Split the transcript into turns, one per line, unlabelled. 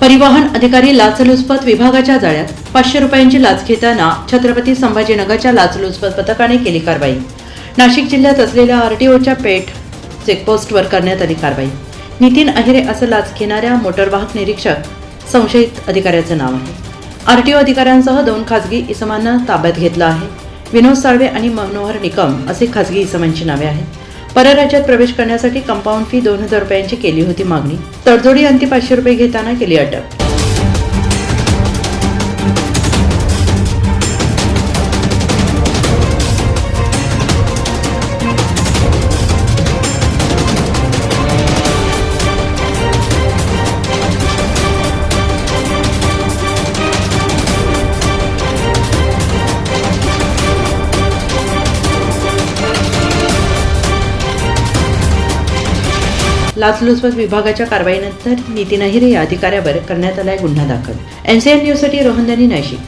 परिवहन अधिकारी लाचलुचपत विभागाच्या जाळ्यात 500 रुपयांची लाच घेताना छत्रपती संभाजीनगरच्या लाचलुचपत पथकाने केली कारवाई। नाशिक जिल्ह्यात असलेल्या आरटीओच्या पेठ चेकपोस्टवर करण्यात आली कारवाई। नितीन अहिरे असं लाच घेणाऱ्या मोटरवाहक निरीक्षक संशयित अधिकाऱ्याचं नाव आहे। आरटीओ अधिकाऱ्यांसह 2 खासगी इसमांना ताब्यात घेतलं आहे। विनोद साळवे आणि मनोहर निकम असे खासगी इसमांची नावे आहेत। परराज्यात प्रवेश करण्यासाठी कंपाऊंड फी 2000 रुपयांची केली होती मागणी। तडजोडी अंती 500 रुपये घेताना केली अटक। लाचलुचपत विभागाच्या कारवाईनंतर नितीन अहिरे या अधिकाऱ्यावर करण्यात आलाय गुन्हा दाखल। NCN न्यूजसाठी रोहन दानी, नाशिक।